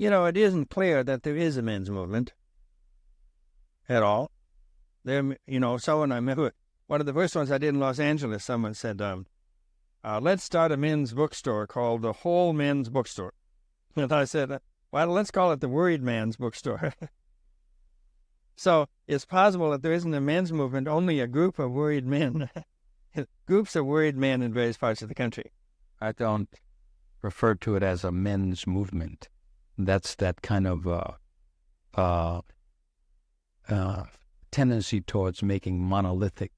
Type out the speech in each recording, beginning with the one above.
it isn't clear that there is a men's movement at all. Someone I remember, one of the first ones I did in Los Angeles, someone said, let's start a men's bookstore called the Whole Men's Bookstore. And I said, well, let's call it the Worried Man's Bookstore. So it's possible that there isn't a men's movement, only a group of worried men. Groups of worried men in various parts of the country. I don't refer to it as a men's movement. That's that kind of tendency towards making monolithic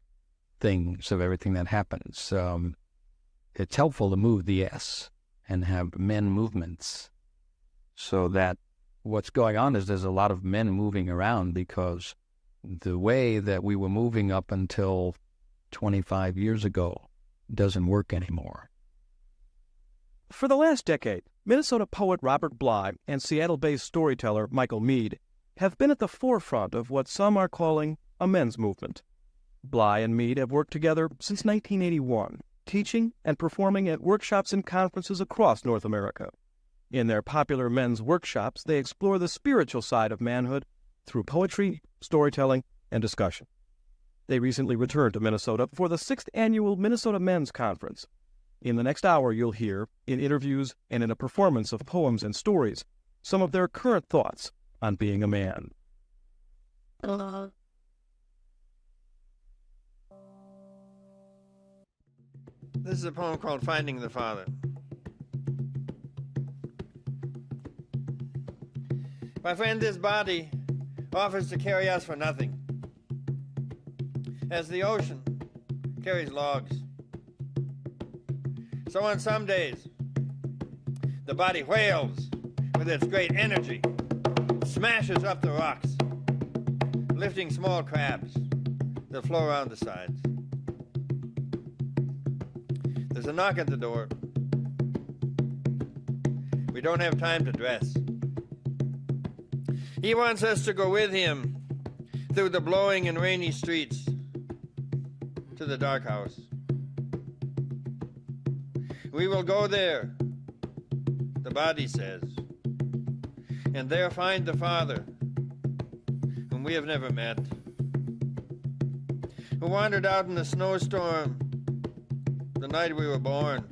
things of everything that happens. It's helpful to move the S and have men movements, so that what's going on is there's a lot of men moving around, because the way that we were moving up until 25 years ago doesn't work anymore. For the last decade, Minnesota poet Robert Bly and Seattle-based storyteller Michael Meade have been at the forefront of what some are calling a men's movement. Bly and Meade have worked together since 1981, teaching and performing at workshops and conferences across North America. In their popular men's workshops, they explore the spiritual side of manhood through poetry, storytelling, and discussion. They recently returned to Minnesota for the 6th annual Minnesota Men's Conference. In the next hour, you'll hear, in interviews and in a performance of poems and stories, some of their current thoughts on being a man. This is a poem called Finding the Father. My friend, this body offers to carry us for nothing, as the ocean carries logs. So on some days, the body wails with its great energy, smashes up the rocks, lifting small crabs that flow around the sides. There's a knock at the door. We don't have time to dress. He wants us to go with him through the blowing and rainy streets to the dark house. We will go there, the body says, and there find the Father, whom we have never met, who wandered out in the snowstorm the night we were born,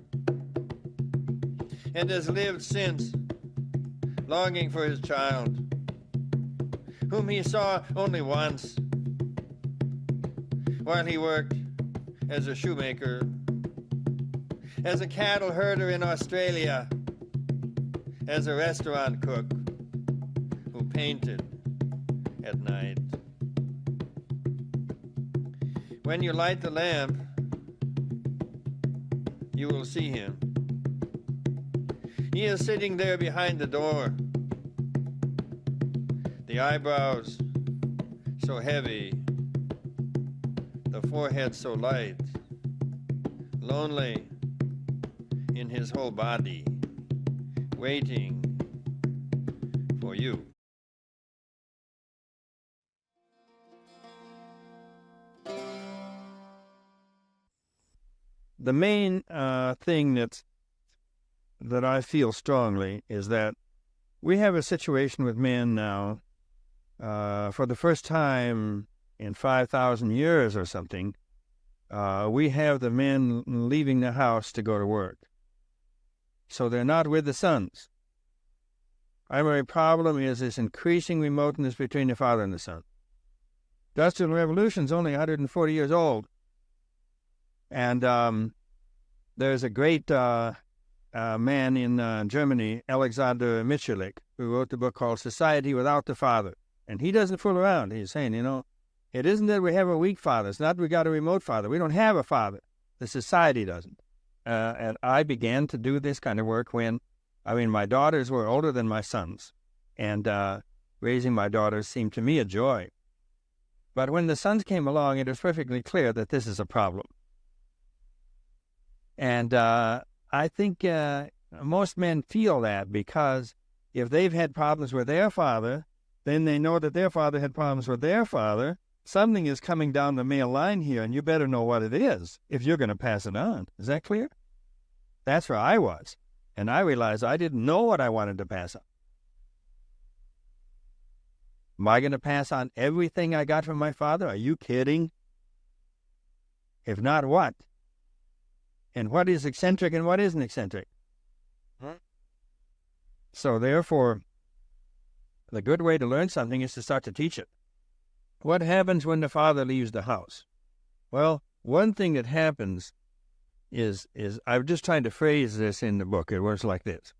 and has lived since, longing for his child, whom he saw only once, while he worked as a shoemaker, as a cattle herder in Australia, as a restaurant cook who painted at night. When you light the lamp, you will see him. He is sitting there behind the door, the eyebrows so heavy, the forehead so light, lonely in his whole body, waiting for you. The main thing that I feel strongly is that we have a situation with men now, for the first time in 5,000 years or something, we have the men leaving the house to go to work. So they're not with the sons. Primary problem is this increasing remoteness between the father and the son. Industrial Revolution's only 140 years old. And there's a great man in Germany, Alexander Mitscherlich, who wrote the book called Society Without the Father. And he doesn't fool around. He's saying, it isn't that we have a weak father. It's not that we got a remote father. We don't have a father. The society doesn't. And I began to do this kind of work when, my daughters were older than my sons. And raising my daughters seemed to me a joy. But when the sons came along, it was perfectly clear that this is a problem. And I think most men feel that, because if they've had problems with their father, then they know that their father had problems with their father. Something is coming down the male line here, and you better know what it is if you're going to pass it on. Is that clear? That's where I was. And I realized I didn't know what I wanted to pass on. Am I going to pass on everything I got from my father? Are you kidding? If not, what? And what is eccentric and what isn't eccentric? So therefore, the good way to learn something is to start to teach it. What happens when the father leaves the house? Well, one thing that happens is I'm just trying to phrase this in the book. It works like this.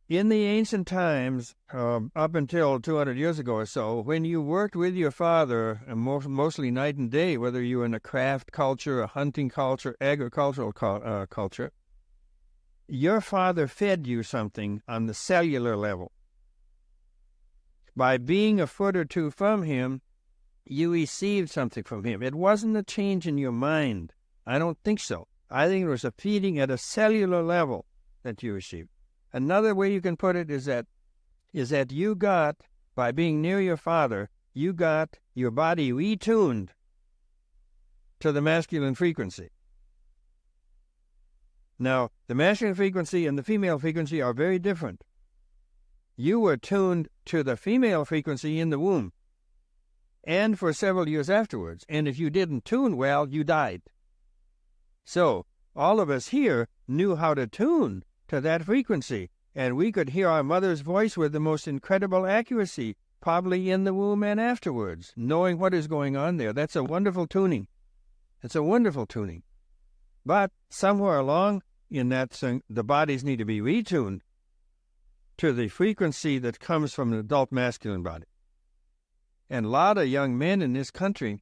In the ancient times, up until 200 years ago or so, when you worked with your father, mostly night and day, whether you were in a craft culture, a hunting culture, agricultural culture, your father fed you something on the cellular level. By being a foot or two from him, you received something from him. It wasn't a change in your mind. I don't think so. I think it was a feeding at a cellular level that you received. Another way you can put it is that you got, by being near your father, you got your body retuned to the masculine frequency. Now, the masculine frequency and the female frequency are very different. You were tuned to the female frequency in the womb and for several years afterwards. And if you didn't tune well, you died. So all of us here knew how to tune to that frequency, and we could hear our mother's voice with the most incredible accuracy, probably in the womb and afterwards, knowing what is going on there. That's a wonderful tuning. It's a wonderful tuning. But somewhere along in that, the bodies need to be retuned to the frequency that comes from an adult masculine body. And a lot of young men in this country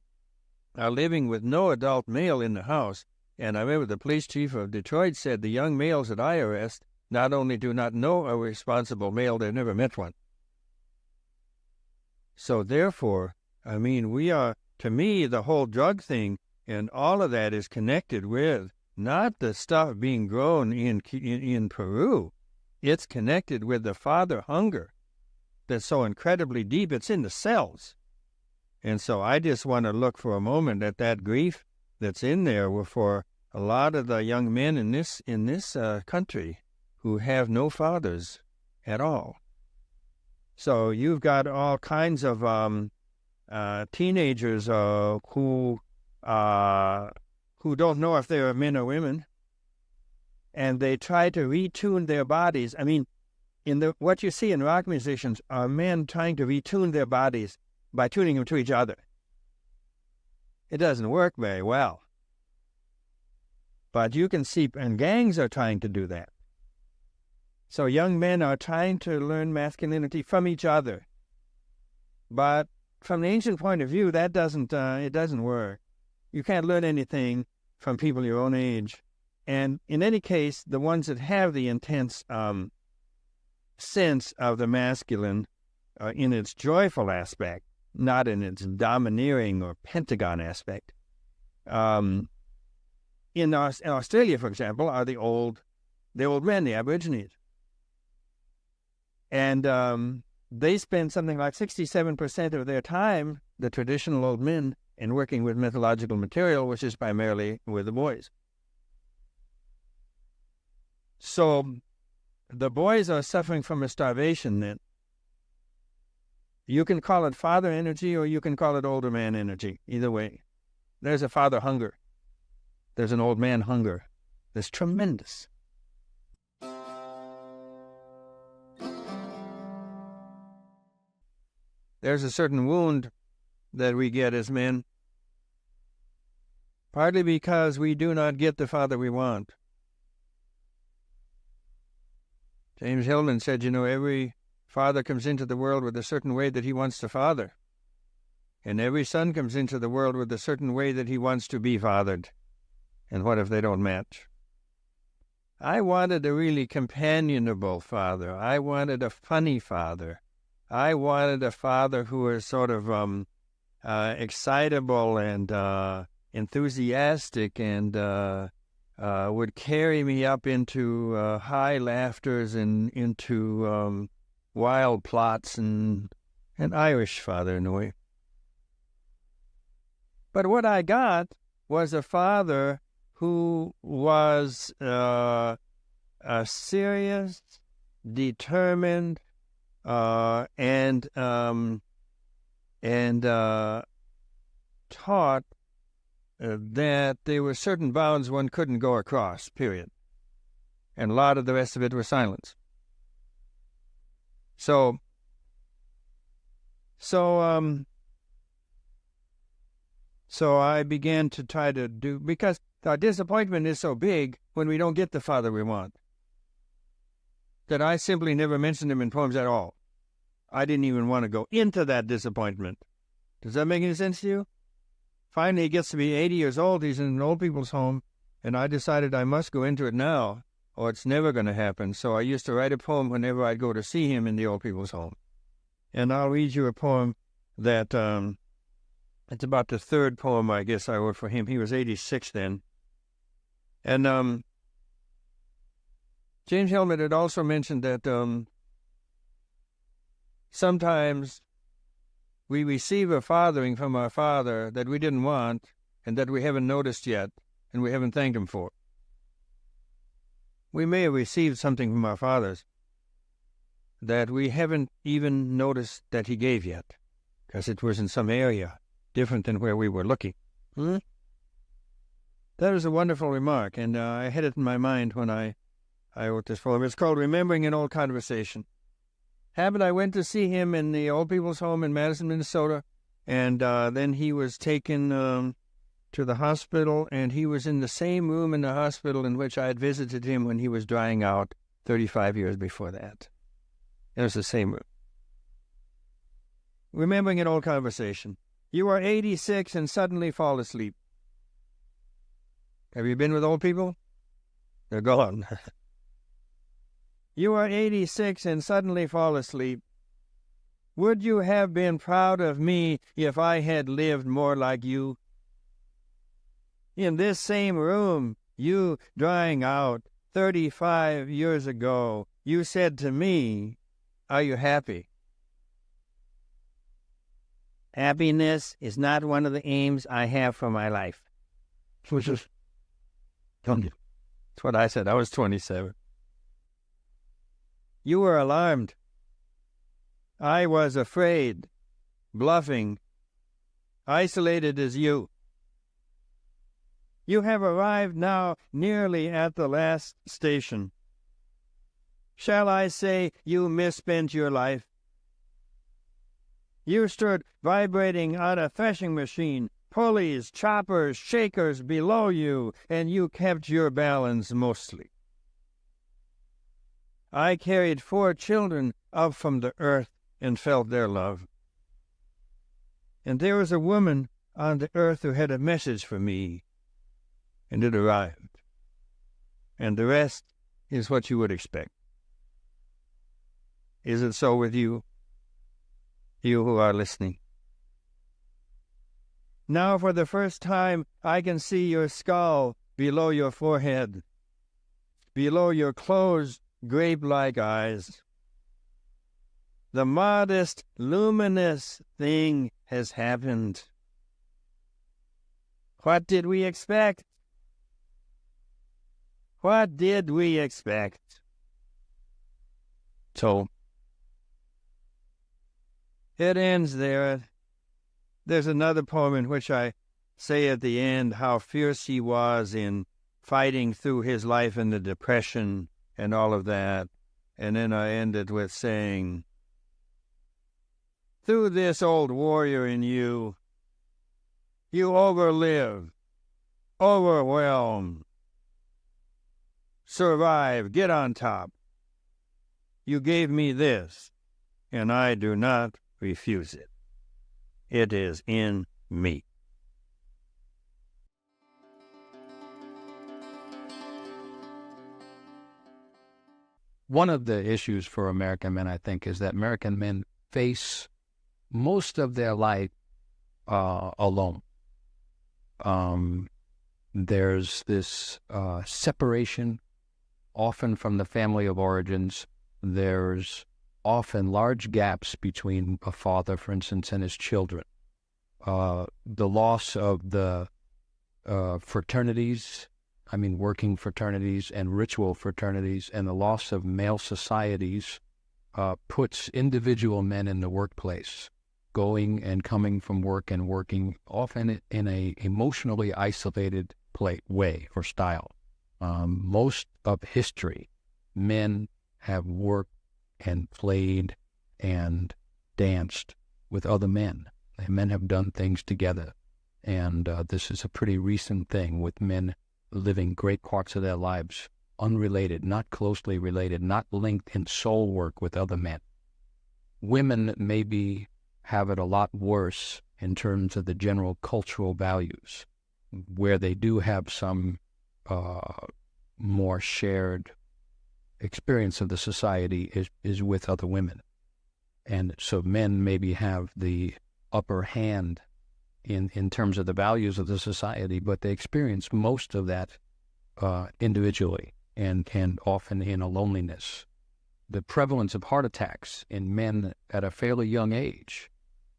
are living with no adult male in the house. And I remember the police chief of Detroit said the young males that I arrest not only do not know a responsible male, they've never met one. So therefore, I mean, to me, the whole drug thing and all of that is connected with not the stuff being grown in Peru. It's connected with the father hunger that's so incredibly deep. It's in the cells. And so I just want to look for a moment at that grief that's in there for a lot of the young men in this country who have no fathers at all. So you've got all kinds of teenagers who don't know if they're men or women, and they try to retune their bodies. I mean, what you see in rock musicians are men trying to retune their bodies by tuning them to each other. It doesn't work very well. But you can see, and gangs are trying to do that. So young men are trying to learn masculinity from each other. But from the ancient point of view, that doesn't work. You can't learn anything from people your own age. And in any case, the ones that have the intense sense of the masculine in its joyful aspect, not in its domineering or pentagon aspect. In Australia, for example, are the old men, the Aborigines. And they spend something like 67% of their time, the traditional old men, in working with mythological material, which is primarily with the boys. So the boys are suffering from a starvation then. You can call it father energy or you can call it older man energy. Either way, there's a father hunger. There's an old man hunger. That's tremendous. There's a certain wound that we get as men, partly because we do not get the father we want. James Hillman said, every father comes into the world with a certain way that he wants to father. And every son comes into the world with a certain way that he wants to be fathered. And what if they don't match? I wanted a really companionable father. I wanted a funny father. I wanted a father who was sort of excitable and enthusiastic and would carry me up into high laughters and into wild plots, and an Irish father in a way. But what I got was a father who was a serious, determined, and taught that there were certain bounds one couldn't go across, period. And a lot of the rest of it was silence. So I began to try to do, because our disappointment is so big when we don't get the father we want, that I simply never mentioned him in poems at all. I didn't even want to go into that disappointment. Does that make any sense to you? Finally, he gets to be 80 years old. He's in an old people's home, and I decided I must go into it now, or it's never going to happen. So I used to write a poem whenever I'd go to see him in the old people's home. And I'll read you a poem that, it's about the third poem I guess I wrote for him. He was 86 then. And James Hillman had also mentioned that sometimes we receive a fathering from our father that we didn't want and that we haven't noticed yet and we haven't thanked him for. We may have received something from our fathers that we haven't even noticed that he gave yet, because it was in some area different than where we were looking. That is a wonderful remark, and I had it in my mind when I wrote this poem. It's called Remembering an Old Conversation. Happened I went to see him in the old people's home in Madison, Minnesota, and then he was taken to the hospital, and he was in the same room in the hospital in which I had visited him when he was drying out 35 years before that. It was the same room. Remembering an old conversation. You are 86 and suddenly fall asleep. Have you been with old people? They're gone. You are 86 and suddenly fall asleep. Would you have been proud of me if I had lived more like you? In this same room, you drying out 35 years ago, you said to me, "Are you happy?" Happiness is not one of the aims I have for my life. That's what I said. I was 27. You were alarmed. I was afraid, bluffing, isolated as you. You have arrived now nearly at the last station. Shall I say you misspent your life? You stood vibrating on a threshing machine, pulleys, choppers, shakers below you, and you kept your balance mostly. I carried 4 children up from the earth and felt their love. And there was a woman on the earth who had a message for me, and it arrived. And the rest is what you would expect. Is it so with you? You who are listening. Now for the first time I can see your skull below your forehead, below your closed grape-like eyes. The modest, luminous thing has happened. What did we expect? What did we expect? So, it ends there. There's another poem in which I say at the end how fierce he was in fighting through his life in the Depression and all of that. And then I end it with saying, through this old warrior in you, you overlive, overwhelm, survive, get on top. You gave me this, and I do not refuse it. It is in me. One of the issues for American men, I think, is that American men face most of their life alone. There's this separation, often from the family of origins. There's often large gaps between a father, for instance, and his children. The loss of the fraternities, working fraternities and ritual fraternities, and the loss of male societies puts individual men in the workplace, going and coming from work and working often in a emotionally isolated way or style. Most of history, men have worked and played and danced with other men. Men have done things together. And this is a pretty recent thing, with men living great parts of their lives unrelated, not closely related, not linked in soul work with other men. Women maybe have it a lot worse in terms of the general cultural values, where they do have some more shared experience of the society is with other women. And so men maybe have the upper hand in terms of the values of the society, but they experience most of that individually and often in a loneliness. The prevalence of heart attacks in men at a fairly young age,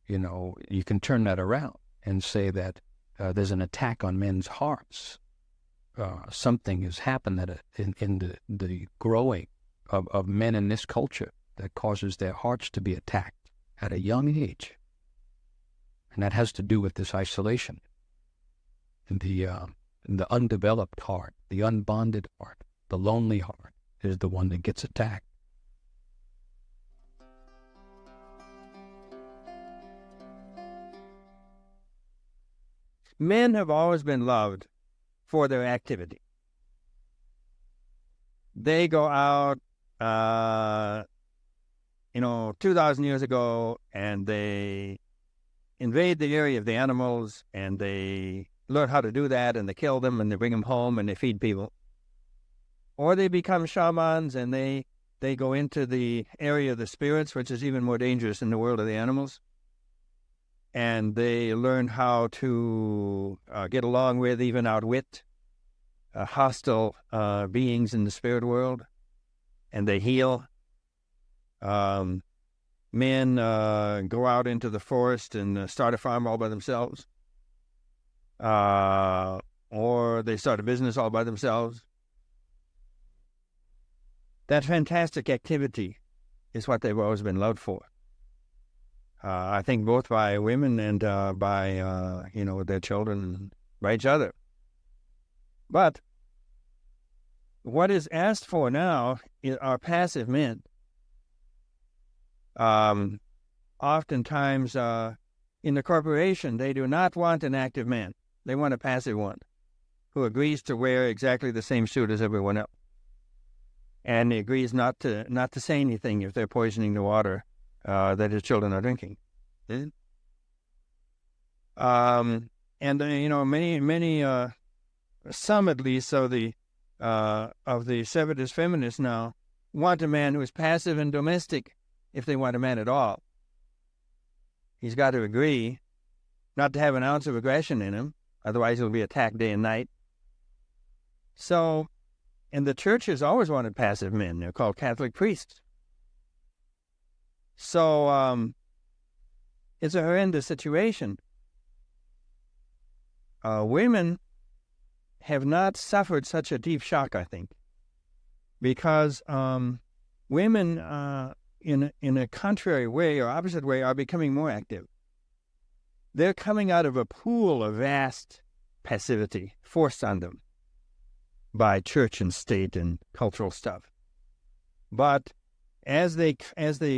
you can turn that around and say that there's an attack on men's hearts. Something has happened in the growing of men in this culture that causes their hearts to be attacked at a young age. And that has to do with this isolation. The undeveloped heart, the unbonded heart, the lonely heart is the one that gets attacked. Men have always been loved for their activity. They go out, 2,000 years ago, and they invade the area of the animals, and they learn how to do that, and they kill them, and they bring them home, and they feed people. Or they become shamans, and they go into the area of the spirits, which is even more dangerous in the world of the animals. And they learn how to get along with, even outwit, hostile beings in the spirit world, and they heal. Men go out into the forest and start a farm all by themselves, or they start a business all by themselves. That fantastic activity is what they've always been loved for. I think both by women and by their children, and by each other. But what is asked for now are passive men. Oftentimes, in the corporation, they do not want an active man. They want a passive one who agrees to wear exactly the same suit as everyone else, and he agrees not to say anything if they're poisoning the water that his children are drinking. Many, some at least, of the separatist feminists now want a man who is passive and domestic. If they want a man at all, he's got to agree not to have an ounce of aggression in him, otherwise he'll be attacked day and night. So, and the church has always wanted passive men. They're called Catholic priests. So, it's a horrendous situation. Women have not suffered such a deep shock, I think, because women, in a contrary way or opposite way, are becoming more active. They're coming out of a pool of vast passivity forced on them by church and state and cultural stuff. But as they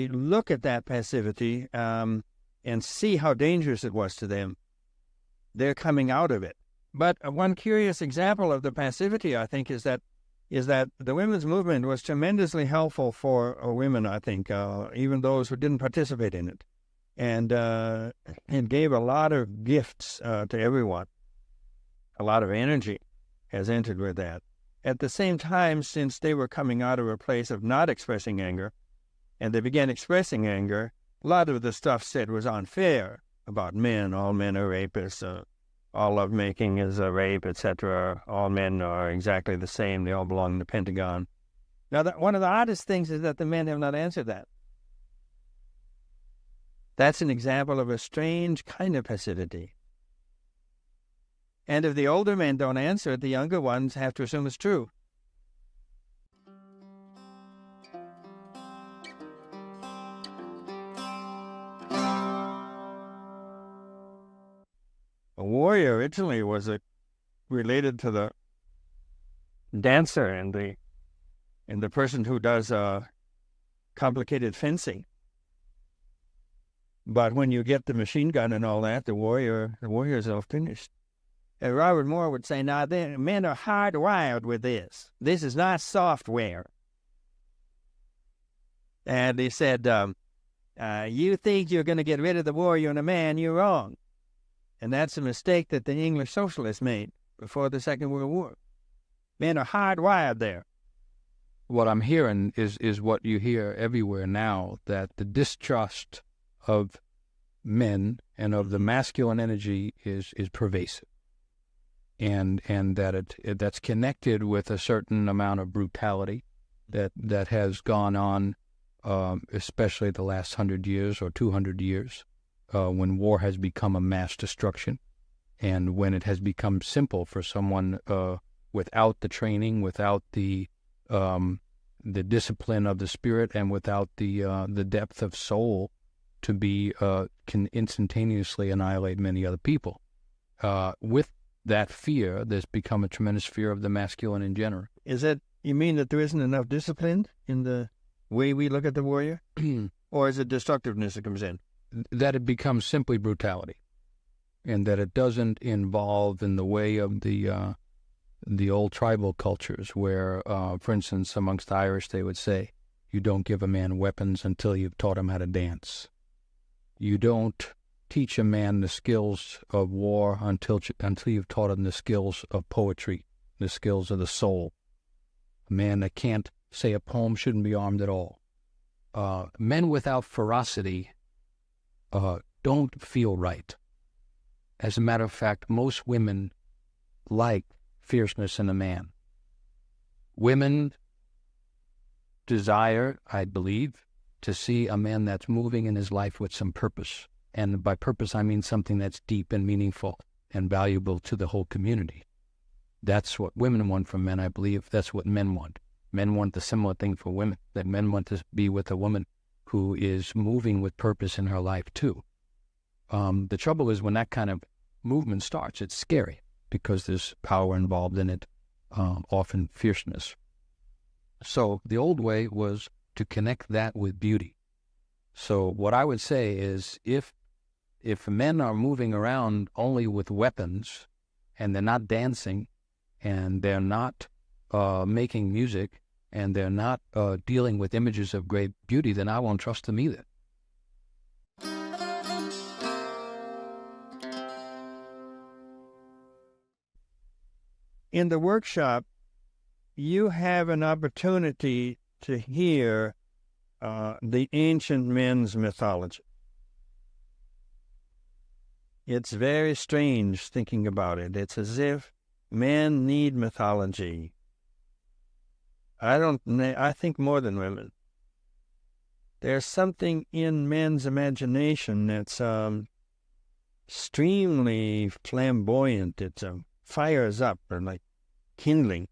look at that passivity and see how dangerous it was to them, they're coming out of it. But one curious example of the passivity, I think, is that the women's movement was tremendously helpful for women, I think, even those who didn't participate in it. And it gave a lot of gifts to everyone. A lot of energy has entered with that. At the same time, since they were coming out of a place of not expressing anger, and they began expressing anger, a lot of the stuff said was unfair about men. All men are rapists. All lovemaking is a rape, etc. All men are exactly the same. They all belong in the Pentagon. Now, one of the oddest things is that the men have not answered that. That's an example of a strange kind of passivity. And if the older men don't answer it, the younger ones have to assume it's true. warrior originally was related to the dancer and the person who does complicated fencing. But when you get the machine gun and all that, the warriors are finished. And Robert Moore would say, now, men are hardwired with this. This is not software. And he said, you think you're going to get rid of the warrior and a man, you're wrong. And that's a mistake that the English socialists made before the Second World War. Men are hardwired there. What I'm hearing is what you hear everywhere now, that the distrust of men and of the masculine energy is pervasive. And that that's connected with a certain amount of brutality that has gone on, especially the last 100 years or 200 years, when war has become a mass destruction, and when it has become simple for someone without the training, without the discipline of the spirit, and without the depth of soul to can instantaneously annihilate many other people. With that fear, there's become a tremendous fear of the masculine in general. Is it, you mean that there isn't enough discipline in the way we look at the warrior? Or is it destructiveness that comes in? That it becomes simply brutality, and that it doesn't involve in the way of the old tribal cultures where, for instance, amongst the Irish, they would say, you don't give a man weapons until you've taught him how to dance. You don't teach a man the skills of war until you've taught him the skills of poetry, the skills of the soul. A man that can't say a poem shouldn't be armed at all. Men without ferocity don't feel right. As a matter of fact, most women like fierceness in a man. Women desire, I believe, to see a man that's moving in his life with some purpose. And by purpose, I mean something that's deep and meaningful and valuable to the whole community. That's what women want from men, I believe. That's what men want. Men want the similar thing for women, that men want to be with a woman who is moving with purpose in her life, too. The trouble is when that kind of movement starts, it's scary because there's power involved in it, often fierceness. So the old way was to connect that with beauty. So what I would say is if men are moving around only with weapons and they're not dancing and they're not making music and they're not dealing with images of great beauty, then I won't trust them either. In the workshop, you have an opportunity to hear the ancient men's mythology. It's very strange thinking about it. It's as if men need mythology. I think more than women. There's something in men's imagination that's extremely flamboyant. It fires up or like kindling.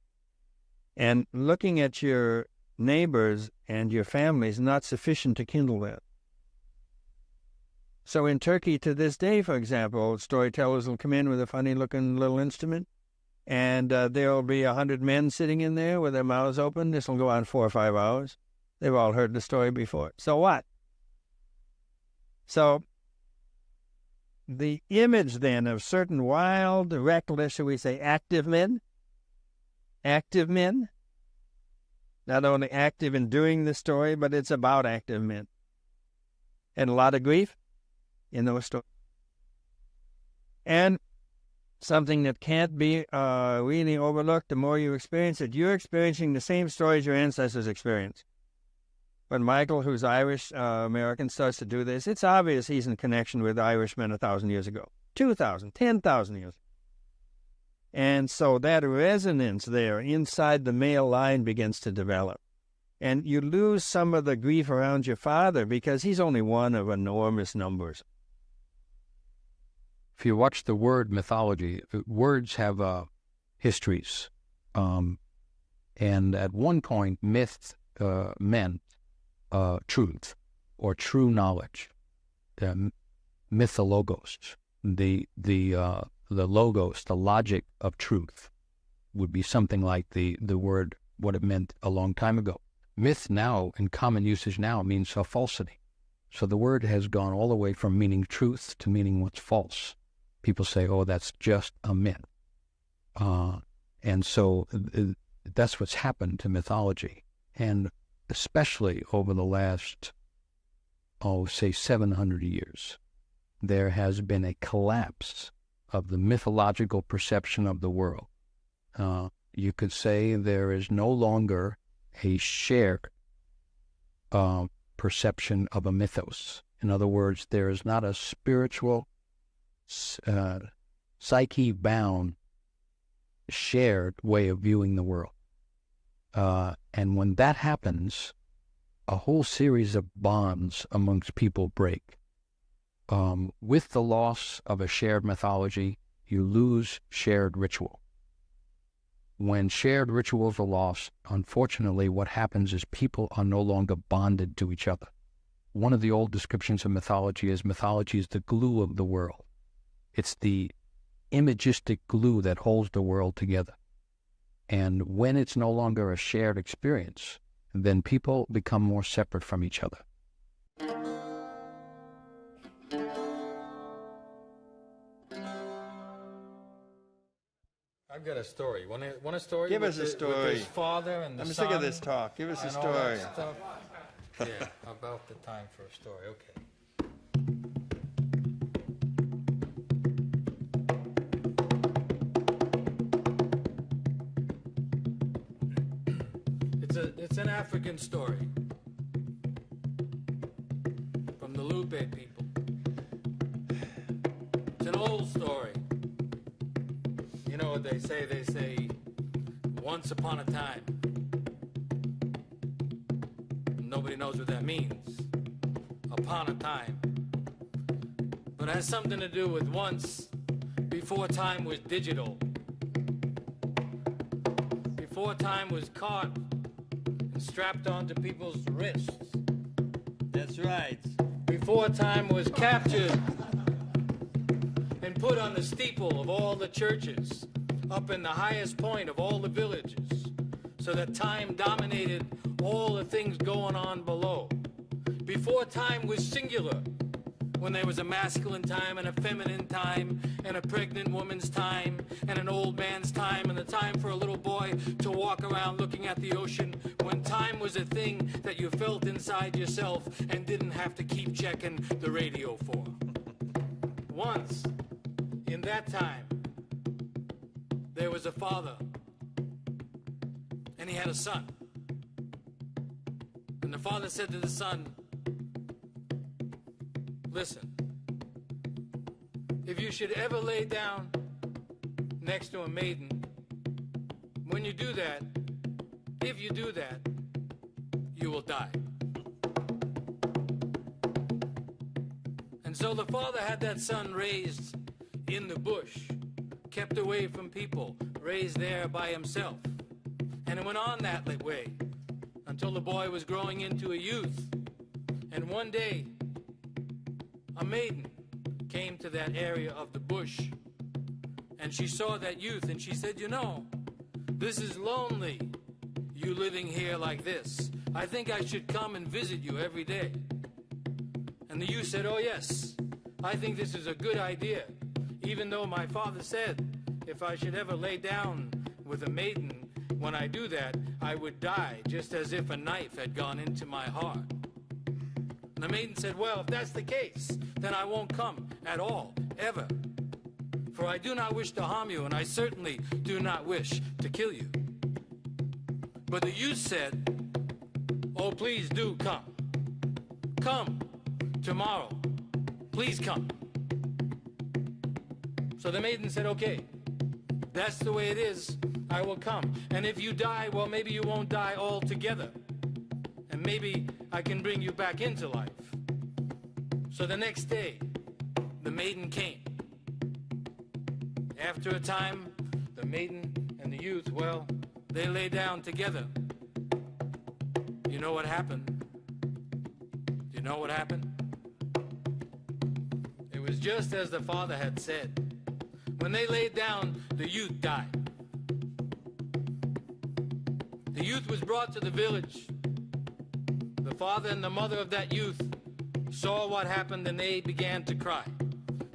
And looking at your neighbors and your family is not sufficient to kindle that. So in Turkey to this day, for example, storytellers will come in with a funny-looking little instrument, and there'll be 100 men sitting in there with their mouths open. This will go on 4 or 5 hours. They've all heard the story before. So what? So the image then of certain wild, reckless, shall we say, active men, not only active in doing the story, but it's about active men. And a lot of grief in those stories. And something that can't be really overlooked the more you experience it. You're experiencing the same stories your ancestors experienced. When Michael, who's Irish American, starts to do this, it's obvious he's in connection with Irishmen 1,000 years ago, 2,000, 10,000 years ago. And so that resonance there inside the male line begins to develop. And you lose some of the grief around your father because he's only one of enormous numbers. If you watch the word mythology, words have histories. And at one point, myth meant truth or true knowledge, mythologist, the the logos, the logic of truth, would be something like the word, what it meant a long time ago. Myth now, in common usage now, means a falsity. So the word has gone all the way from meaning truth to meaning what's false. People say, oh, that's just a myth. And so that's what's happened to mythology. And especially over the last, say 700 years, there has been a collapse of the mythological perception of the world. You could say there is no longer a shared perception of a mythos. In other words, there is not a spiritual, psyche-bound, shared way of viewing the world. And when that happens, a whole series of bonds amongst people break. With the loss of a shared mythology, you lose shared ritual. When shared rituals are lost, unfortunately, what happens is people are no longer bonded to each other. One of the old descriptions of mythology is the glue of the world. It's the imagistic glue that holds the world together. And when it's no longer a shared experience, then people become more separate from each other. I've got a story. Want a story? Give us a story. With his father and the I'm son. sick of this talk. Give us a and all that story. stuff. Yeah, about the time for a story. Okay. It's an African story from the Lupe people. It's an old story. You know what they say? They say, once upon a time. Nobody knows what that means. Upon a time. But it has something to do with once, before time was digital. Before time was caught and strapped onto people's wrists. That's right. Before time was captured and put on the steeple of all the churches, up in the highest point of all the villages, so that time dominated all the things going on below. Before time was singular, when there was a masculine time and a feminine time and a pregnant woman's time and an old man's time and the time for a little boy to walk around looking at the ocean, when time was a thing that you felt inside yourself and didn't have to keep checking the radio for. Once, in that time, there was a father and he had a son. And the father said to the son, listen, if you should ever lay down next to a maiden, when you do that, if you do that, you will die. And so the father had that son raised in the bush, kept away from people, raised there by himself. And it went on that way until the boy was growing into a youth. And one day, a maiden came to that area of the bush, and she saw that youth, and she said, you know, this is lonely, you living here like this. I think I should come and visit you every day. And the youth said, oh yes, I think this is a good idea, even though my father said if I should ever lay down with a maiden, when I do that, I would die, just as if a knife had gone into my heart. And the maiden said, well, if that's the case, then I won't come at all, ever. For I do not wish to harm you, and I certainly do not wish to kill you. But the youth said, oh, please do come. Come tomorrow. Please come. So the maiden said, okay, that's the way it is. I will come. And if you die, well, maybe you won't die altogether. And maybe I can bring you back into life. So the next day, the maiden came. After a time, the maiden and the youth, well, they lay down together. You know what happened? Do you know what happened? It was just as the father had said. When they laid down, the youth died. The youth was brought to the village. The father and the mother of that youth saw what happened, and they began to cry.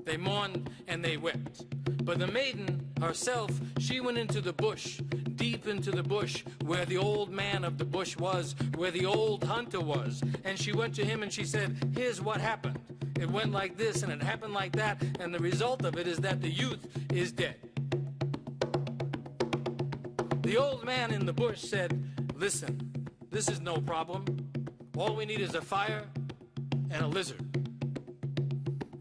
They mourned and they wept. But the maiden herself, she went into the bush, deep into the bush, where the old man of the bush was, where the old hunter was. And she went to him and she said, here's what happened. It went like this and it happened like that, and the result of it is that the youth is dead. The old man in the bush said, listen, this is no problem. All we need is a fire and a lizard.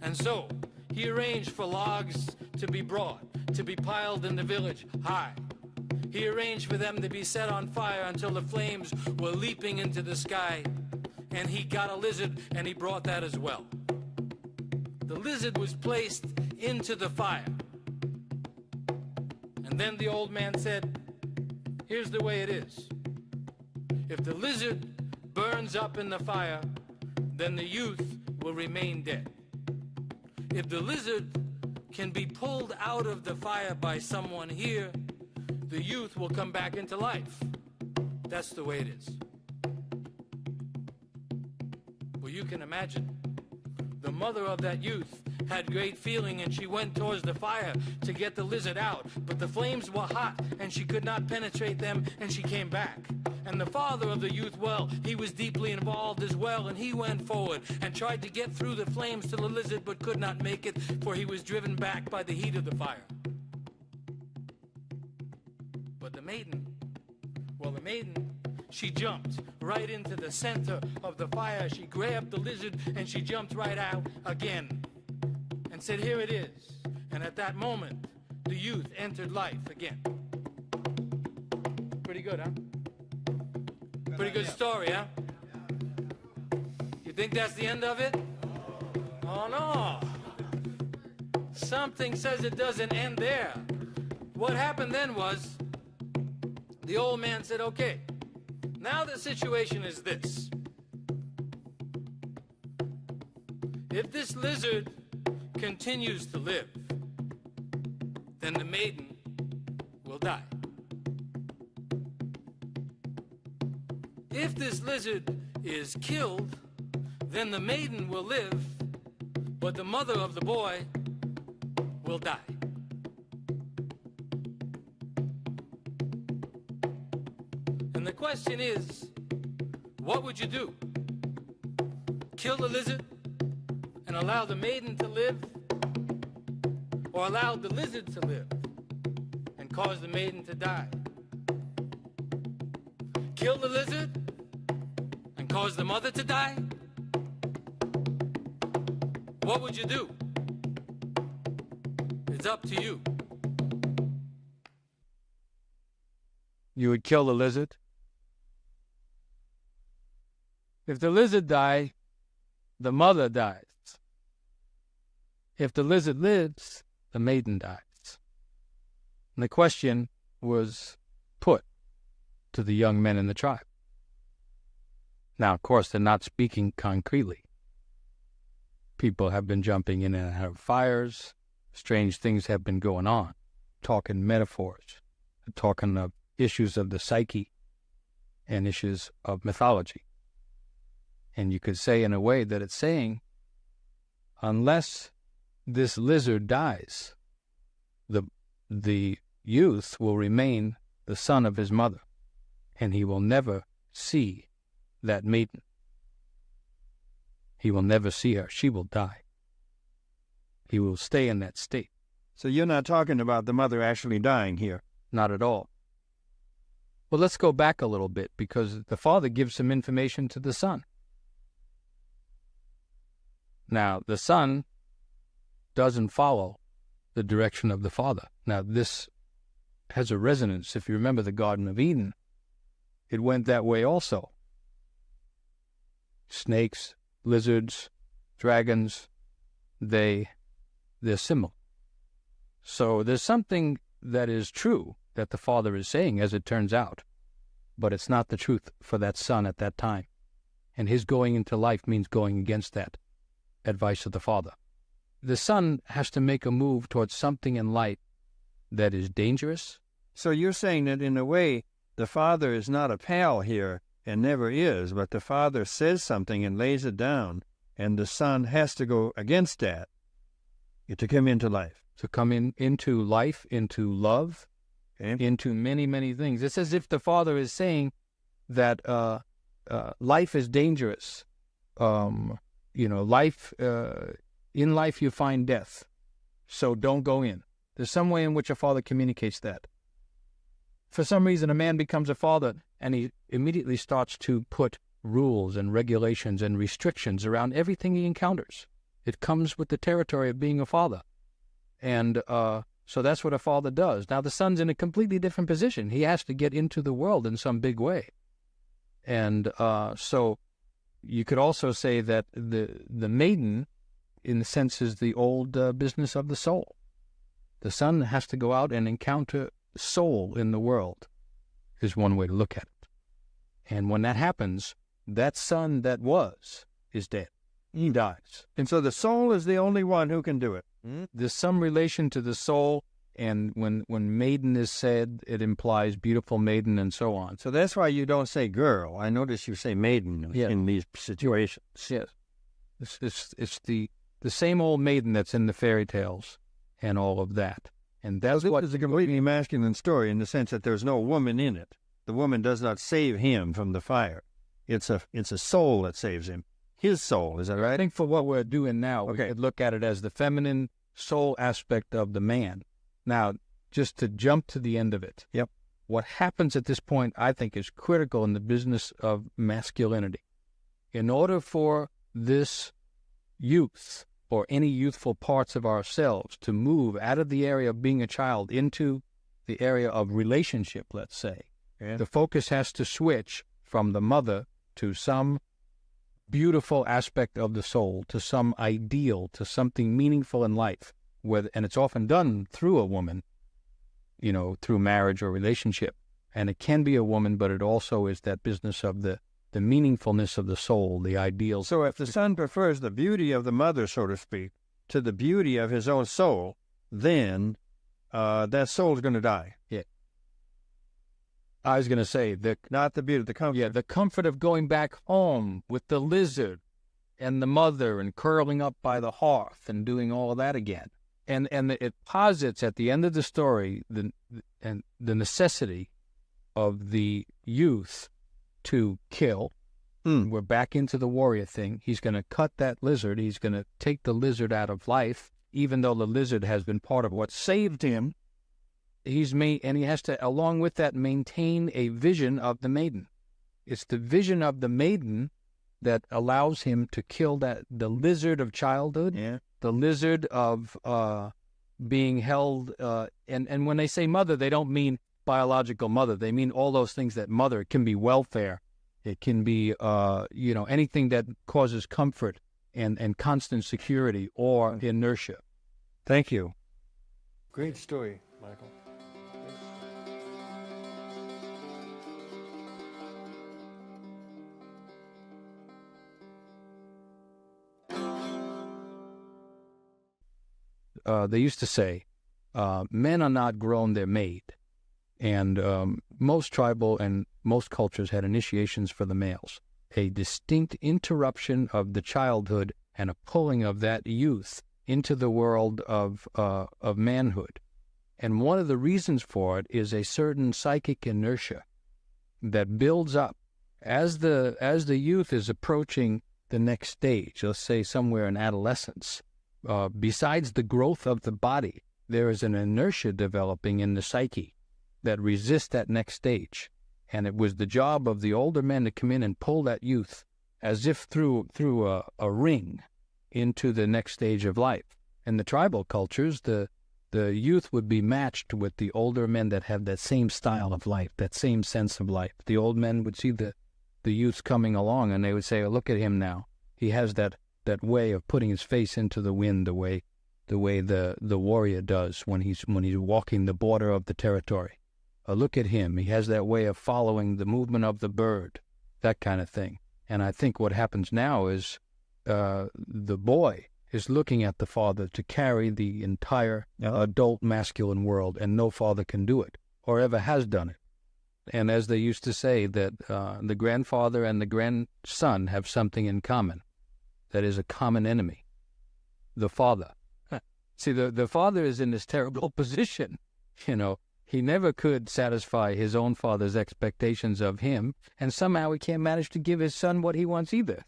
And so he arranged for logs to be brought, to be piled in the village high. He arranged for them to be set on fire until the flames were leaping into the sky. And he got a lizard and he brought that as well. The lizard was placed into the fire. And then the old man said, here's the way it is. If the lizard burns up in the fire, then the youth will remain dead. If the lizard can be pulled out of the fire by someone here, the youth will come back into life. That's the way it is. Well, you can imagine. The mother of that youth had great feeling, and she went towards the fire to get the lizard out. But the flames were hot, and she could not penetrate them, and she came back. And the father of the youth, well, he was deeply involved as well, and he went forward and tried to get through the flames to the lizard, but could not make it, for he was driven back by the heat of the fire. But the maiden, she jumped right into the center of the fire. She grabbed the lizard and she jumped right out again and said, here it is. And at that moment, the youth entered life again. Pretty good, huh? Pretty good story, huh? You think that's the end of it? Oh, no. Something says it doesn't end there. What happened then was, the old man said, okay, now the situation is this. If this lizard continues to live, then the maiden will die. If this lizard is killed, then the maiden will live, but the mother of the boy will die. And the question is, what would you do? Kill the lizard and allow the maiden to live, or allow the lizard to live and cause the maiden to die? Kill the lizard and cause the mother to die? What would you do? It's up to you. You would kill the lizard? If the lizard dies, the mother dies. If the lizard lives, the maiden dies. And the question was put to the young men in the tribe. Now, of course, they're not speaking concretely. People have been jumping in and out of fires. Strange things have been going on. Talking metaphors, talking of issues of the psyche and issues of mythology. And you could say in a way that it's saying, unless this lizard dies, the youth will remain the son of his mother, and he will never see that maiden. He will never see her. She will die. He will stay in that state. So you're not talking about the mother actually dying here? Not at all. Well, let's go back a little bit, because the father gives some information to the son. Now, the son doesn't follow the direction of the father. Now, this has a resonance. If you remember the Garden of Eden, it went that way also. Snakes, lizards, dragons, they're similar. So there's something that is true that the father is saying, as it turns out, but it's not the truth for that son at that time. And his going into life means going against that advice of the father. the son has to make a move towards something in life that is dangerous. So you're saying that in a way, the father is not a pal here and never is, but the father says something and lays it down, and the son has to go against that to come into life. To come into life, into love, into many, many things. It's as if the father is saying that life is dangerous. Life, in life you find death, so don't go in. There's some way in which a father communicates that. For some reason, a man becomes a father, and he immediately starts to put rules and regulations and restrictions around everything he encounters. It comes with the territory of being a father. And so that's what a father does. Now, the son's in a completely different position. He has to get into the world in some big way. And so you could also say that the maiden, in a sense, is the old business of the soul. The son has to go out and encounter soul in the world, is one way to look at it. And when that happens, that son that was is dead. He dies. And so the soul is the only one who can do it. There's some relation to the soul, and when maiden is said, it implies beautiful maiden and so on. So that's why you don't say girl. I notice you say maiden in these situations. Yes. It's the same old maiden that's in the fairy tales and all of that. And that's what is a completely masculine story in the sense that there's no woman in it. The woman does not save him from the fire. It's a soul that saves him. His soul, is that right? I think for what we're doing now, we could look at it as the feminine soul aspect of the man. Now, just to jump to the end of it. Yep. What happens at this point, I think, is critical in the business of masculinity. In order for this youth, or any youthful parts of ourselves, to move out of the area of being a child into the area of relationship, let's say, the focus has to switch from the mother to some beautiful aspect of the soul, to some ideal, to something meaningful in life. And it's often done through a woman, through marriage or relationship. And it can be a woman, but it also is that business of the meaningfulness of the soul, the ideals. So if the son prefers the beauty of the mother, so to speak, to the beauty of his own soul, then that soul is going to die. Yeah. I was going to say, not the beauty, the comfort. Yeah, the comfort of going back home with the lizard and the mother and curling up by the hearth and doing all of that again. And it posits at the end of the story the necessity of the youth to kill. We're back into the warrior thing. He's going to cut that lizard. He's going to take the lizard out of life, even though the lizard has been part of what saved him. And he has to, along with that, maintain a vision of the maiden. It's the vision of the maiden that allows him to kill the lizard of childhood, the lizard of being held. And when they say mother, they don't mean biological mother. They mean all those things that mother. It can be welfare. It can be, anything that causes comfort and constant security or inertia. Thank you. Great story, Michael. They used to say, men are not grown, they're made. And most tribal and most cultures had initiations for the males. A distinct interruption of the childhood and a pulling of that youth into the world of manhood. And one of the reasons for it is a certain psychic inertia that builds up as the youth is approaching the next stage, let's say somewhere in adolescence. Besides the growth of the body, there is an inertia developing in the psyche that resists that next stage. And it was the job of the older men to come in and pull that youth as if through a ring into the next stage of life. In the tribal cultures, the youth would be matched with the older men that have that same style of life, that same sense of life. The old men would see the youth coming along, and they would say, oh, look at him now. He has that way of putting his face into the wind, the way the warrior does when he's walking the border of the territory. Look at him. He has that way of following the movement of the bird, that kind of thing. And I think what happens now is the boy is looking at the father to carry the entire adult masculine world, and no father can do it or ever has done it. And as they used to say, that the grandfather and the grandson have something in common. That is a common enemy, the father. See, the father is in this terrible position. He never could satisfy his own father's expectations of him, and somehow he can't manage to give his son what he wants either.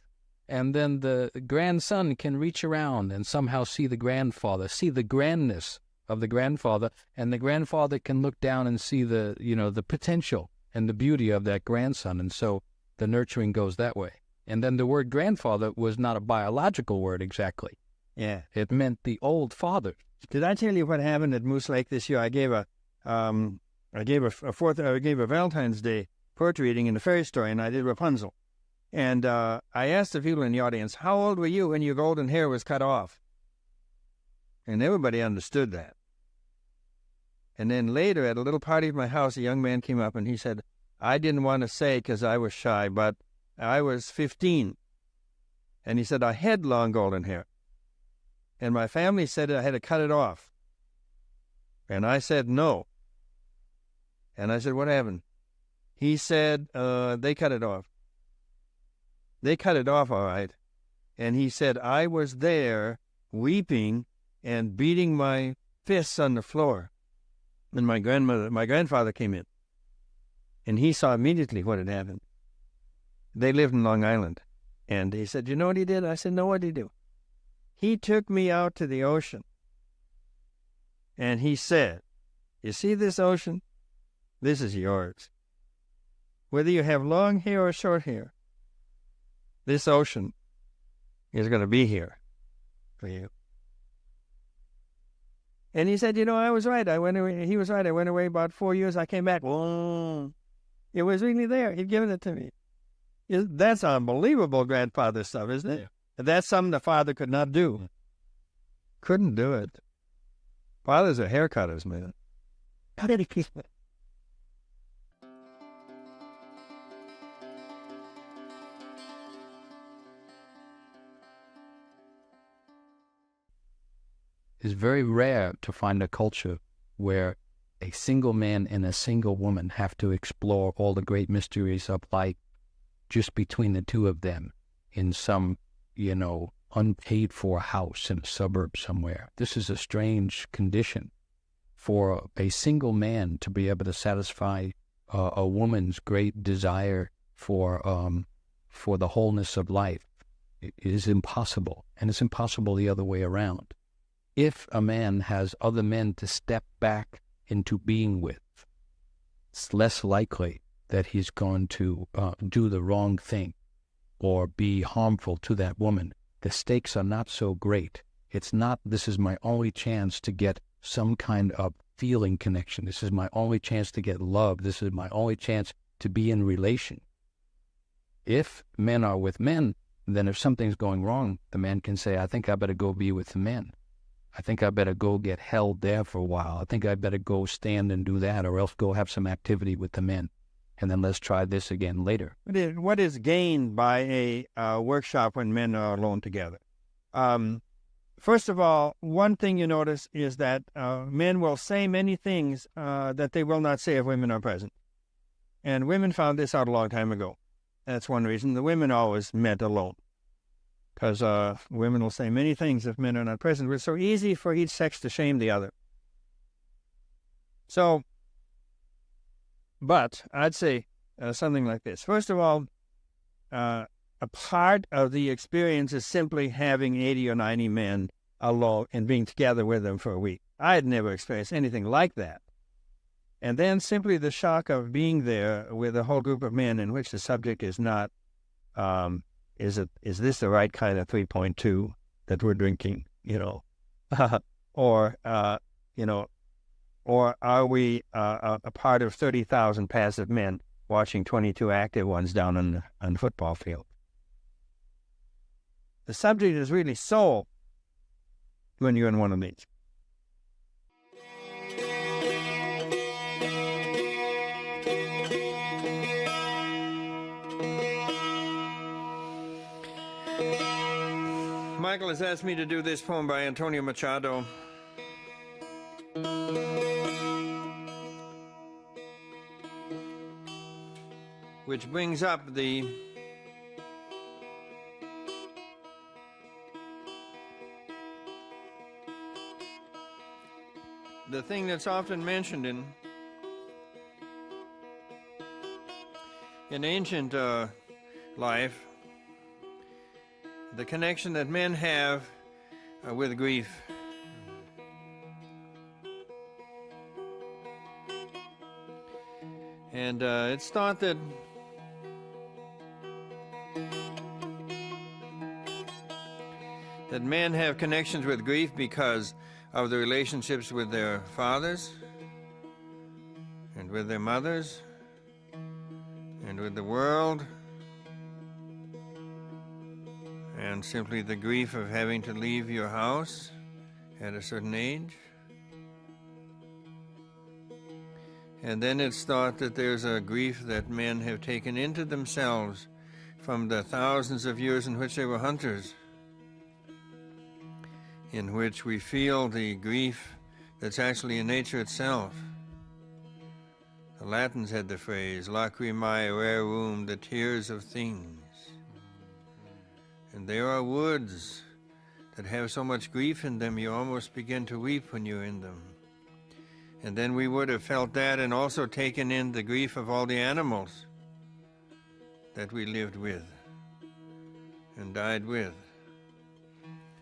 And then the grandson can reach around and somehow see the grandfather, see the grandness of the grandfather, and the grandfather can look down and see the potential and the beauty of that grandson, and so the nurturing goes that way. And then the word grandfather was not a biological word exactly. Yeah. It meant the old father. Did I tell you what happened at Moose Lake this year? I gave a Valentine's Day poetry reading in the fairy story, and I did Rapunzel. And I asked the people in the audience, how old were you when your golden hair was cut off? And everybody understood that. And then later, at a little party at my house, a young man came up and he said, I didn't want to say because I was shy, but I was 15. And he said, I had long golden hair. And my family said I had to cut it off. And I said, no. And I said, what happened? He said, they cut it off. They cut it off, all right. And he said, I was there weeping and beating my fists on the floor. And my grandfather came in. And he saw immediately what had happened. They lived in Long Island. And he said, you know what he did? I said, no, what did he do? He took me out to the ocean. And he said, you see this ocean? This is yours. Whether you have long hair or short hair, this ocean is going to be here for you. And he said, I was right. I went away. He was right. I went away about 4 years. I came back. Whoa. It was really there. He'd given it to me. That's unbelievable grandfather stuff, isn't it? Yeah. That's something the father could not do. Couldn't do it. Fathers are haircutters, man. How did he keep it? It's very rare to find a culture where a single man and a single woman have to explore all the great mysteries of life just between the two of them in some, unpaid for house in a suburb somewhere. This is a strange condition for a single man to be able to satisfy a woman's great desire for the wholeness of life. It is impossible, and it's impossible the other way around. If a man has other men to step back into being with, it's less likely that he's going to do the wrong thing or be harmful to that woman. The stakes are not so great. It's not, this is my only chance to get some kind of feeling connection. This is my only chance to get love. This is my only chance to be in relation. If men are with men, then if something's going wrong, the man can say, I think I better go be with the men. I think I better go get held there for a while. I think I better go stand and do that, or else go have some activity with the men. And then let's try this again later. What is gained by a workshop when men are alone together? First of all, one thing you notice is that men will say many things that they will not say if women are present. And women found this out a long time ago. That's one reason. The women always met alone. Because women will say many things if men are not present. It's so easy for each sex to shame the other. So, but I'd say something like this. First of all, a part of the experience is simply having 80 or 90 men alone and being together with them for a week. I had never experienced anything like that. And then simply the shock of being there with a whole group of men in which the subject is not, is this the right kind of 3.2 that we're drinking, or are we a part of 30,000 passive men watching 22 active ones down on the football field? The subject is really soul when you're in one of these. Michael has asked me to do this poem by Antonio Machado. Which brings up the thing that's often mentioned in ancient life, the connection that men have with grief. And it's thought that men have connections with grief because of the relationships with their fathers and with their mothers and with the world, and simply the grief of having to leave your house at a certain age. And then it's thought that there's a grief that men have taken into themselves from the thousands of years in which they were hunters, in which we feel the grief that's actually in nature itself. The Latins had the phrase, lacrimae rerum, the tears of things. And there are woods that have so much grief in them you almost begin to weep when you're in them. And then we would have felt that and also taken in the grief of all the animals that we lived with and died with.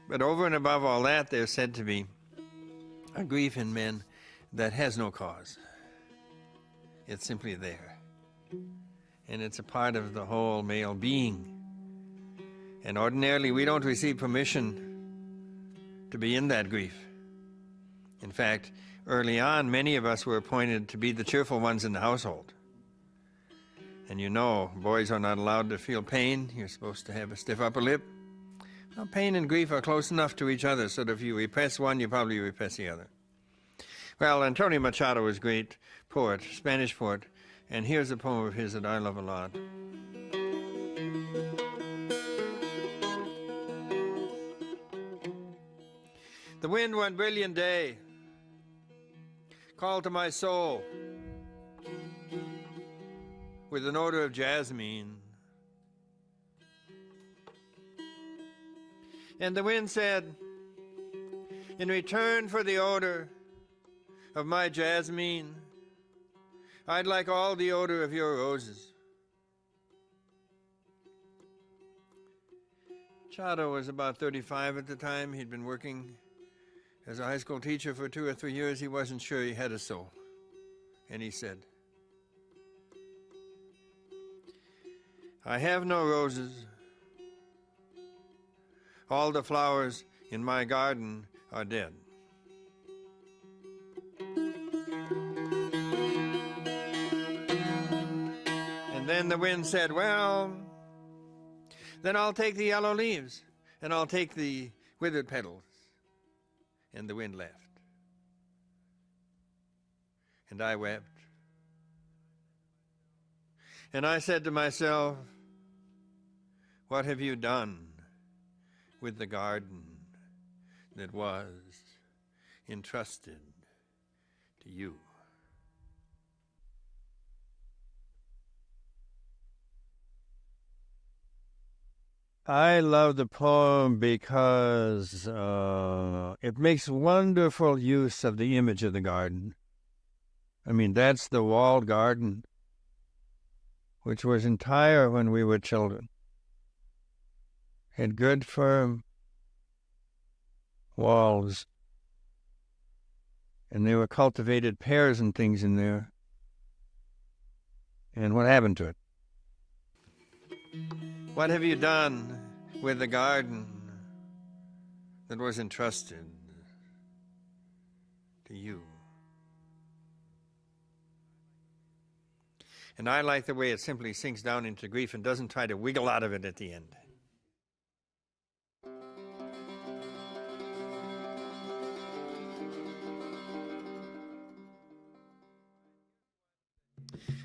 But over and above all that, there's said to be a grief in men that has no cause. It's simply there. And it's a part of the whole male being. And ordinarily, we don't receive permission to be in that grief. In fact, early on, many of us were appointed to be the cheerful ones in the household. And you know, boys are not allowed to feel pain. You're supposed to have a stiff upper lip. Well, pain and grief are close enough to each other, so that if you repress one, you probably repress the other. Well, Antonio Machado was a great poet, Spanish poet, and here's a poem of his that I love a lot. The wind one brilliant day called to my soul with an odor of jasmine. And the wind said, in return for the odor of my jasmine, I'd like all the odor of your roses. Machado was about 35 at the time. He'd been working as a high school teacher for 2 or 3 years. He wasn't sure he had a soul. And he said, I have no roses. All the flowers in my garden are dead. And then the wind said, well, then I'll take the yellow leaves, and I'll take the withered petals. And the wind left. And I wept. And I said to myself, what have you done with the garden that was entrusted to you? I love the poem because it makes wonderful use of the image of the garden. I mean, that's the walled garden, which was entire when we were children. Had good, firm walls, and there were cultivated pears and things in there. And what happened to it? What have you done with the garden that was entrusted to you? And I like the way it simply sinks down into grief and doesn't try to wiggle out of it at the end.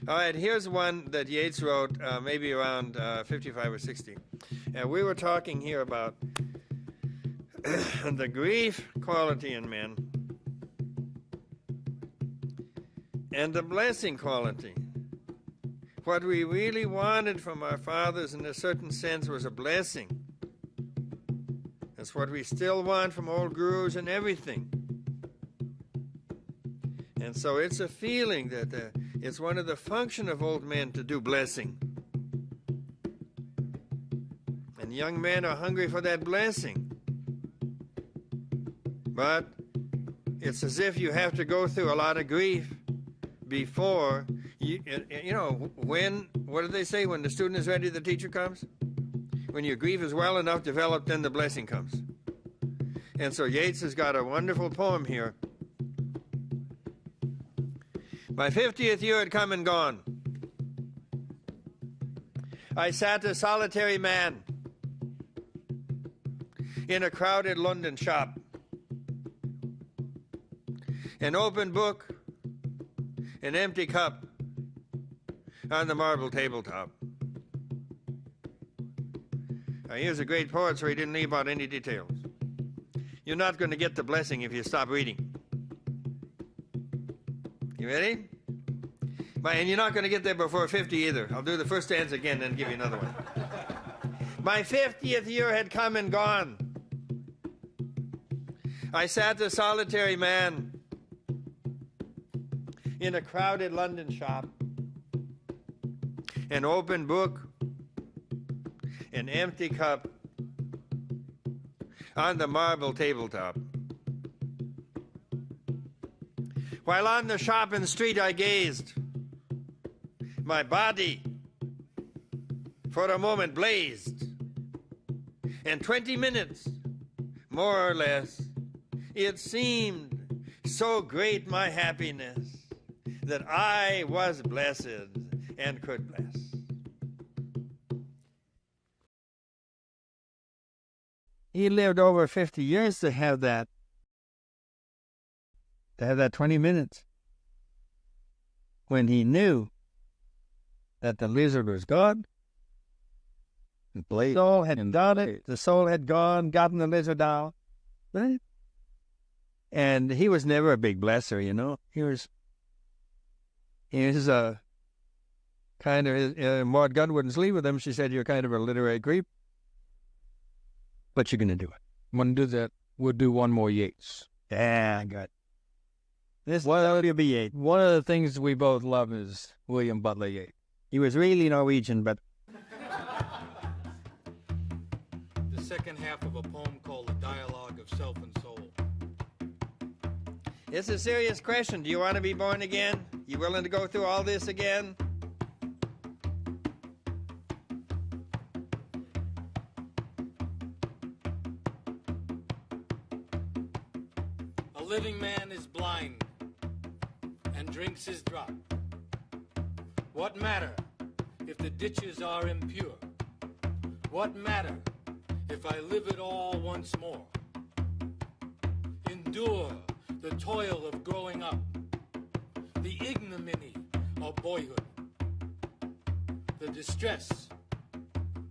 All right, here's one that Yeats wrote maybe around 55 or 60. And we were talking here about the grief quality in men and the blessing quality. What we really wanted from our fathers in a certain sense was a blessing. That's what we still want from old gurus and everything. And so it's a feeling that it's one of the function of old men to do blessing. And young men are hungry for that blessing. But it's as if you have to go through a lot of grief before, what do they say? When the student is ready, the teacher comes? When your grief is well enough developed, then the blessing comes. And so Yeats has got a wonderful poem here. My 50th year had come and gone. I sat a solitary man in a crowded London shop. An open book, an empty cup on the marble tabletop. Now, here's a great poet, so he didn't leave out any details. You're not going to get the blessing if you stop reading. You ready? And you're not going to get there before 50 either. I'll do the first stanza again, then give you another one. My 50th year had come and gone. I sat a solitary man in a crowded London shop. An open book, an empty cup on the marble tabletop. While on the shop and street I gazed, my body for a moment blazed, and 20 minutes, more or less, it seemed so great my happiness that I was blessed and could bless. He lived over 50 years to have that 20 minutes when he knew that the lizard was gone. The soul had done it. The soul had gotten the lizard out. Right? And he was never a big blesser, you know. He was a kind of, Maud Gunn wouldn't sleep with him. She said, you're kind of a literary creep, but you're going to do it. I'm going to do that. We'll do one more Yeats. Yeah, good. This will be Yeats. One of the things we both love is William Butler Yeats. He was really Norwegian, but... The second half of a poem called A Dialogue of Self and Soul. It's a serious question. Do you want to be born again? You willing to go through all this again? A living man is blind and drinks his drop. What matter if the ditches are impure? What matter if I live it all once more? Endure the toil of growing up, the ignominy of boyhood, the distress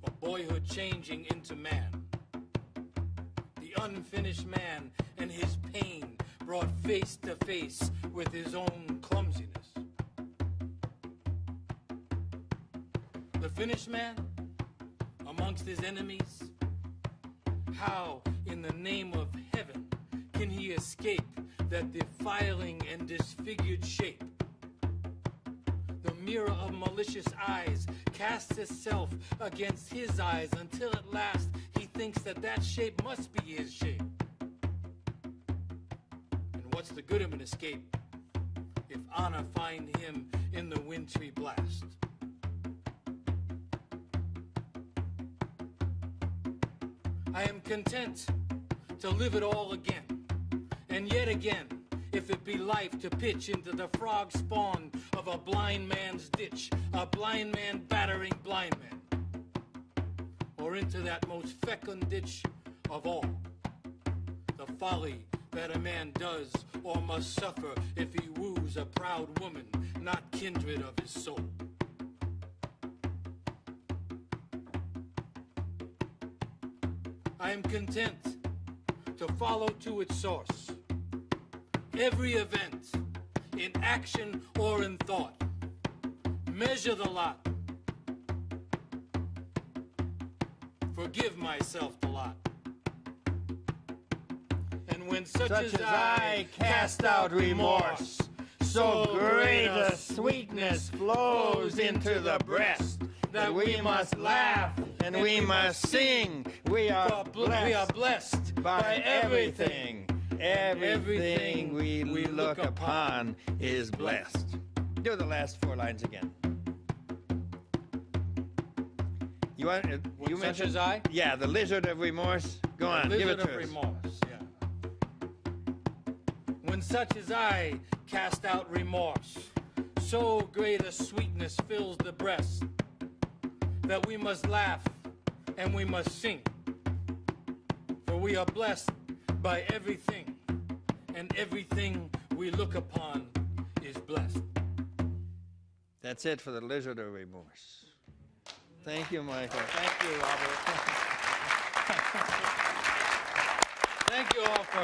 of boyhood changing into man, the unfinished man and his pain brought face to face with his own clumsiness. The finished man amongst his enemies, how in the name of heaven can he escape that defiling and disfigured shape? The mirror of malicious eyes casts itself against his eyes until at last he thinks that that shape must be his shape. And what's the good of an escape if honor find him in the wintry blast? I am content to live it all again, and yet again, if it be life to pitch into the frog spawn of a blind man's ditch, a blind man battering blind men, or into that most fecund ditch of all, the folly that a man does or must suffer if he woos a proud woman, not kindred of his soul. I am content to follow to its source. Every event, in action or in thought, measure the lot. Forgive myself the lot. And when such as I cast out remorse, so great a sweetness flows into the breast that we must laugh And we must sing. We are blessed by everything. Everything we look upon is blessed. Do the last 4 lines again. You want? You Such mentioned as I? Yeah, the lizard of remorse. Go on, give it Lizard to of us. remorse, yeah. When such as I cast out remorse, so great a sweetness fills the breast that we must laugh and we must sing. For we are blessed by everything, and everything we look upon is blessed. That's it for the lizard of remorse. Thank you, Michael. Thank you, Robert. Thank you all for